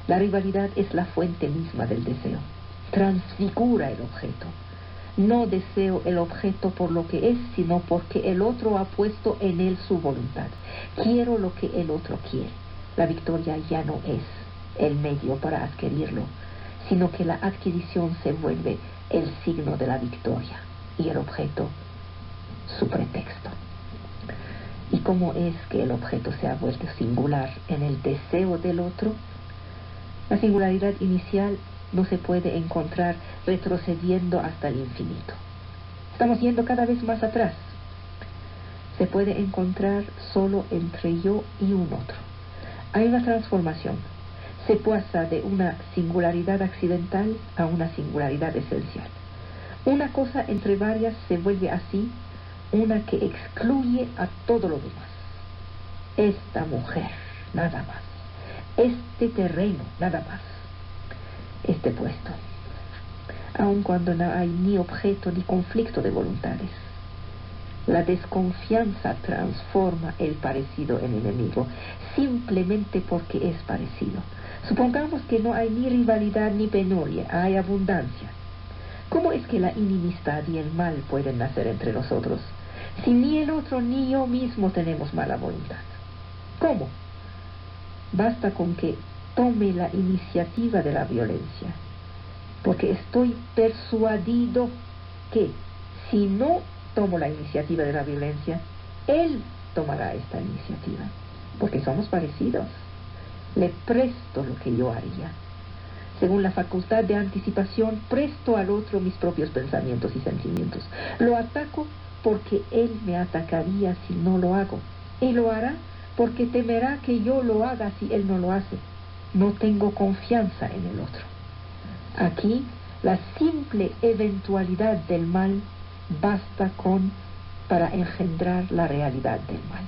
La rivalidad es la fuente misma del deseo. Transfigura el objeto. No deseo el objeto por lo que es, sino porque el otro ha puesto en él su voluntad. Quiero lo que el otro quiere. La victoria ya no es el medio para adquirirlo, sino que la adquisición se vuelve el signo de la victoria y el objeto su pretexto. ¿Y cómo es que el objeto se ha vuelto singular en el deseo del otro? La singularidad inicial no se puede encontrar retrocediendo hasta el infinito. Estamos yendo cada vez más atrás. Se puede encontrar solo entre yo y un otro. Hay una transformación. Se pasa de una singularidad accidental a una singularidad esencial. Una cosa entre varias se vuelve así, una que excluye a todo lo demás. Esta mujer, nada más. Este terreno, nada más. Este puesto. Aun cuando no hay ni objeto ni conflicto de voluntades. La desconfianza transforma el parecido en enemigo, simplemente porque es parecido. Supongamos que no hay ni rivalidad ni penuria, hay abundancia. ¿Cómo es que la inimistad y el mal pueden nacer entre nosotros? Si ni el otro ni yo mismo tenemos mala voluntad. ¿Cómo? Basta con que tome la iniciativa de la violencia, porque estoy persuadido que si no tomo la iniciativa de la violencia, él tomará esta iniciativa, porque somos parecidos. Le presto lo que yo haría. Según la facultad de anticipación, presto al otro mis propios pensamientos y sentimientos. Lo ataco porque él me atacaría si no lo hago. Y lo hará porque temerá que yo lo haga si él no lo hace. No tengo confianza en el otro. Aquí, la simple eventualidad del mal basta para engendrar la realidad del mal.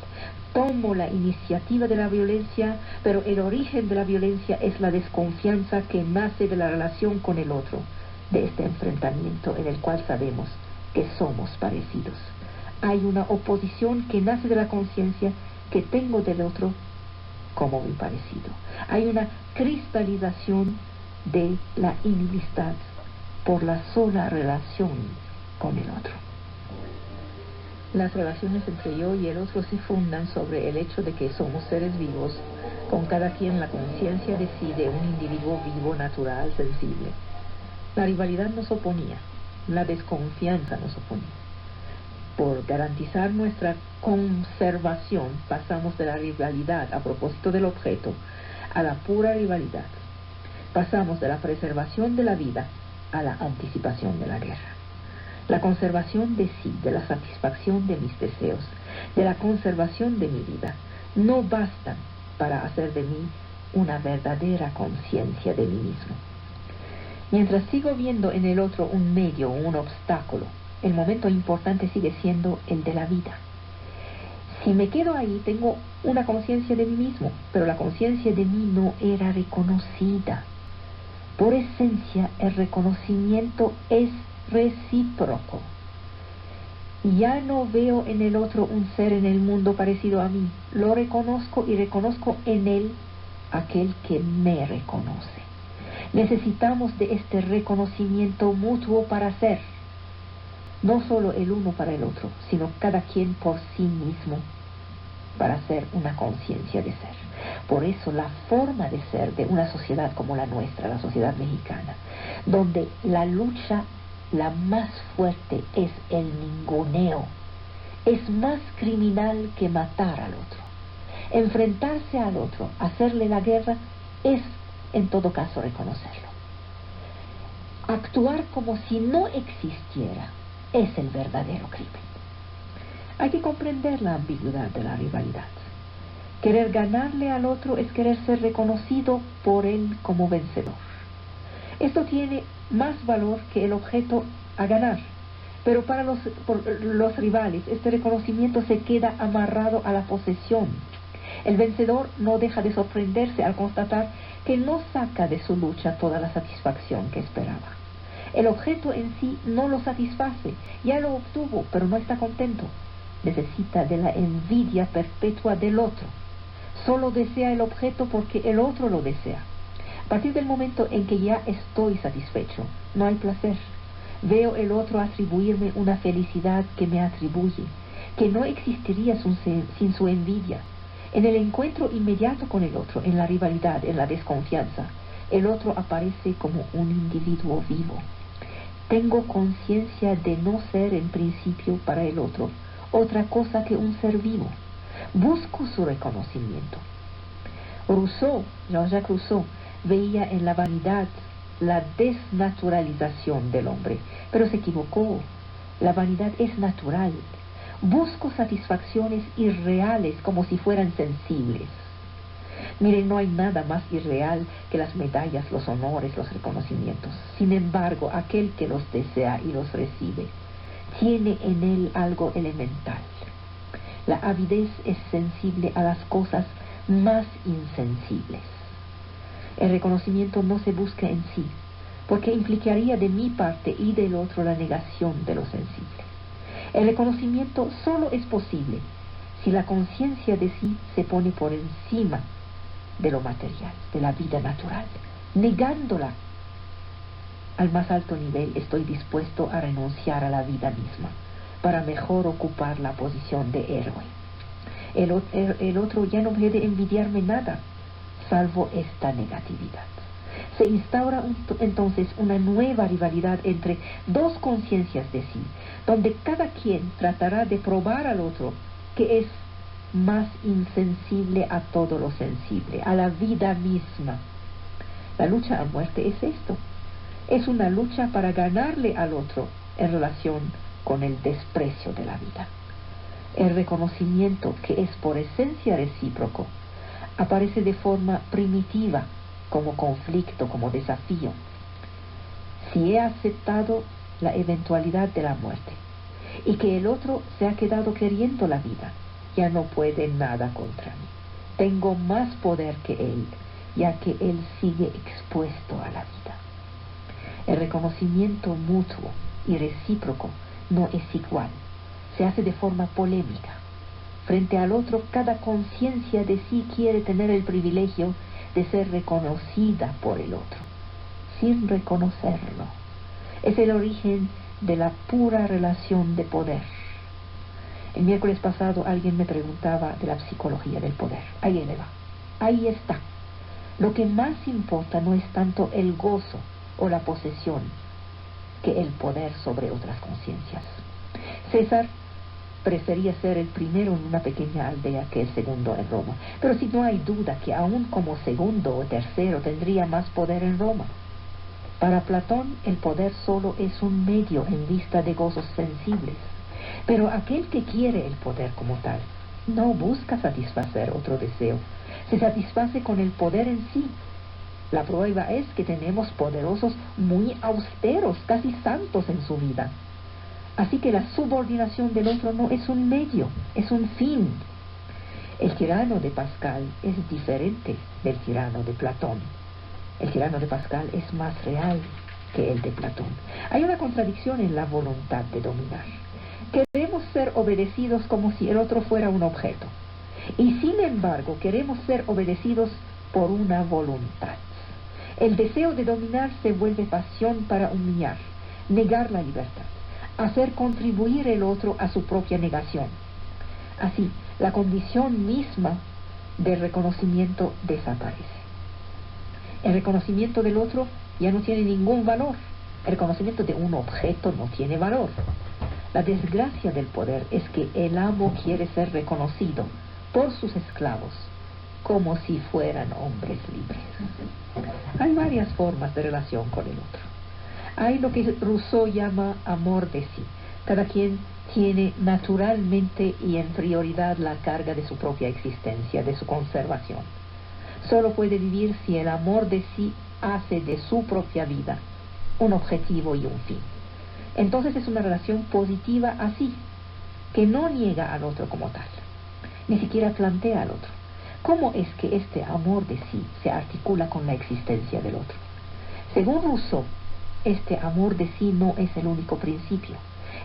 Tomo la iniciativa de la violencia, pero el origen de la violencia es la desconfianza que nace de la relación con el otro, de este enfrentamiento en el cual sabemos que somos parecidos. Hay una oposición que nace de la conciencia que tengo del otro como mi parecido. Hay una cristalización de la inimistad por la sola relación con el otro. Las relaciones entre yo y el otro se fundan sobre el hecho de que somos seres vivos, con cada quien la conciencia de sí de un individuo vivo, natural, sensible. La rivalidad nos oponía, la desconfianza nos oponía. Por garantizar nuestra conservación, pasamos de la rivalidad a propósito del objeto a la pura rivalidad. Pasamos de la preservación de la vida a la anticipación de la guerra. La conservación de sí, de la satisfacción de mis deseos, de la conservación de mi vida, no bastan para hacer de mí una verdadera conciencia de mí mismo. Mientras sigo viendo en el otro un medio o un obstáculo, el momento importante sigue siendo el de la vida. Si me quedo ahí, tengo una conciencia de mí mismo, pero la conciencia de mí no era reconocida. Por esencia, el reconocimiento es recíproco. Ya no veo en el otro un ser en el mundo parecido a mí. Lo reconozco y reconozco en él aquel que me reconoce. Necesitamos de este reconocimiento mutuo para ser. No solo el uno para el otro, sino cada quien por sí mismo para ser una conciencia de ser. Por eso la forma de ser de una sociedad como la nuestra, la sociedad mexicana, donde la lucha la más fuerte es el ninguneo, es más criminal que matar al otro. Enfrentarse al otro, hacerle la guerra, es en todo caso reconocerlo. Actuar como si no existiera es el verdadero crimen. Hay que comprender la ambigüedad de la rivalidad. Querer ganarle al otro es querer ser reconocido por él como vencedor. Esto tiene más valor que el objeto a ganar, pero para los rivales este reconocimiento se queda amarrado a la posesión. El vencedor no deja de sorprenderse al constatar que no saca de su lucha toda la satisfacción que esperaba. El objeto en sí no lo satisface, ya lo obtuvo, pero no está contento. Necesita de la envidia perpetua del otro. Solo desea el objeto porque el otro lo desea. A partir del momento en que ya estoy satisfecho, no hay placer. Veo el otro atribuirme una felicidad que me atribuye, que no existiría sin su envidia. En el encuentro inmediato con el otro, en la rivalidad, en la desconfianza, el otro aparece como un individuo vivo. Tengo conciencia de no ser en principio para el otro otra cosa que un ser vivo. Busco su reconocimiento. Jean-Jacques Rousseau, veía en la vanidad la desnaturalización del hombre, pero se equivocó. La vanidad es natural. Busco satisfacciones irreales como si fueran sensibles. Miren, no hay nada más irreal que las medallas, los honores, los reconocimientos. Sin embargo, aquel que los desea y los recibe, tiene en él algo elemental. La avidez es sensible a las cosas más insensibles. El reconocimiento no se busca en sí, porque implicaría de mi parte y del otro la negación de lo sensible. El reconocimiento solo es posible si la conciencia de sí se pone por encima de lo material, de la vida natural. Negándola al más alto nivel, estoy dispuesto a renunciar a la vida misma. para mejor ocupar la posición de héroe. El otro ya no puede envidiarme nada, salvo esta negatividad. Se instaura entonces una nueva rivalidad entre dos conciencias de sí, donde cada quien tratará de probar al otro que es más insensible a todo lo sensible, a la vida misma. La lucha a muerte es esto. Es una lucha para ganarle al otro en relación con el desprecio de la vida. El reconocimiento, que es por esencia recíproco, aparece de forma primitiva, como conflicto, como desafío. Si he aceptado la eventualidad de la muerte y que el otro se ha quedado queriendo la vida, ya no puede nada contra mí. Tengo más poder que él, ya que él sigue expuesto a la vida. El reconocimiento mutuo y recíproco no es igual, se hace de forma polémica. Frente al otro, cada conciencia de sí quiere tener el privilegio de ser reconocida por el otro, sin reconocerlo. Es el origen de la pura relación de poder. El miércoles pasado alguien me preguntaba de la psicología del poder. Ahí le va. Ahí está. Lo que más importa no es tanto el gozo o la posesión que el poder sobre otras conciencias. César prefería ser el primero en una pequeña aldea que el segundo en Roma. Pero si no hay duda que aún como segundo o tercero tendría más poder en Roma. Para Platón el poder solo es un medio en vista de gozos sensibles. Pero aquel que quiere el poder como tal no busca satisfacer otro deseo. Se satisface con el poder en sí. La prueba es que tenemos poderosos muy austeros, casi santos en su vida. Así que la subordinación del otro no es un medio, es un fin. El tirano de Pascal es diferente del tirano de Platón. El tirano de Pascal es más real que el de Platón. Hay una contradicción en la voluntad de dominar. Queremos ser obedecidos como si el otro fuera un objeto. Y sin embargo queremos ser obedecidos por una voluntad. El deseo de dominar se vuelve pasión para humillar, negar la libertad, hacer contribuir el otro a su propia negación. Así, la condición misma del reconocimiento desaparece. El reconocimiento del otro ya no tiene ningún valor. El reconocimiento de un objeto no tiene valor. La desgracia del poder es que el amo quiere ser reconocido por sus esclavos como si fueran hombres libres. Hay varias formas de relación con el otro. Hay lo que Rousseau llama amor de sí. Cada quien tiene naturalmente y en prioridad la carga de su propia existencia, de su conservación. Solo puede vivir si el amor de sí hace de su propia vida un objetivo y un fin. Entonces es una relación positiva así, que no niega al otro como tal, ni siquiera plantea al otro. ¿Cómo es que este amor de sí se articula con la existencia del otro? Según Rousseau, este amor de sí no es el único principio.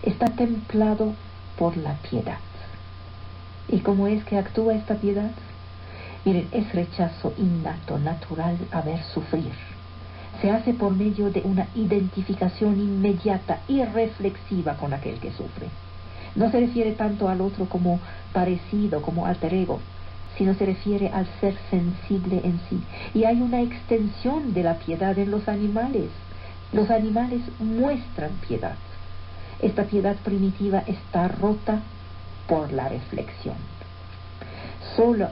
Está templado por la piedad. ¿Y cómo es que actúa esta piedad? Miren, es rechazo innato, natural a ver sufrir. Se hace por medio de una identificación inmediata y reflexiva con aquel que sufre. No se refiere tanto al otro como parecido, como alter ego, sino se refiere al ser sensible en sí. Y hay una extensión de la piedad en los animales. Los animales muestran piedad. Esta piedad primitiva está rota por la reflexión. Solo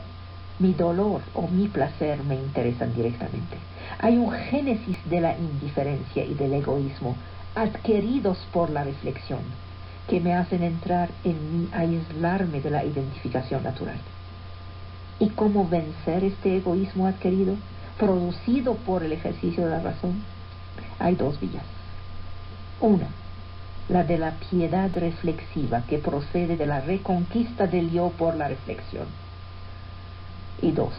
mi dolor o mi placer me interesan directamente. Hay un génesis de la indiferencia y del egoísmo adquiridos por la reflexión que me hacen entrar en mí, aislarme de la identificación natural. ¿Y cómo vencer este egoísmo adquirido, producido por el ejercicio de la razón? Hay dos vías. Una, la de la piedad reflexiva que procede de la reconquista del yo por la reflexión. Y dos,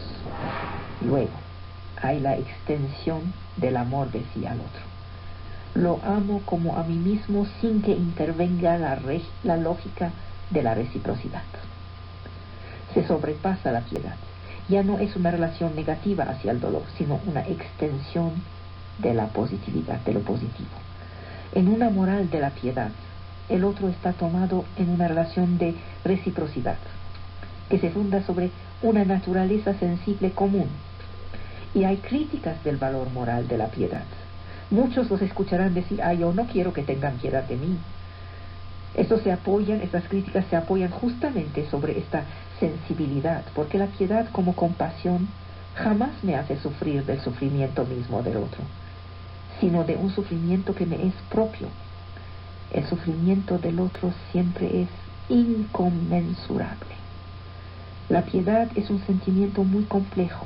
luego, hay la extensión del amor de sí al otro. Lo amo como a mí mismo sin que intervenga la lógica de la reciprocidad. Se sobrepasa la piedad. Ya no es una relación negativa hacia el dolor, sino una extensión de la positividad, de lo positivo. En una moral de la piedad, el otro está tomado en una relación de reciprocidad, que se funda sobre una naturaleza sensible común. Y hay críticas del valor moral de la piedad. Muchos los escucharán decir, yo no quiero que tengan piedad de mí. Estas críticas se apoyan justamente sobre esta sensibilidad, porque la piedad como compasión jamás me hace sufrir del sufrimiento mismo del otro, sino de un sufrimiento que me es propio. El sufrimiento del otro siempre es inconmensurable. La piedad es un sentimiento muy complejo.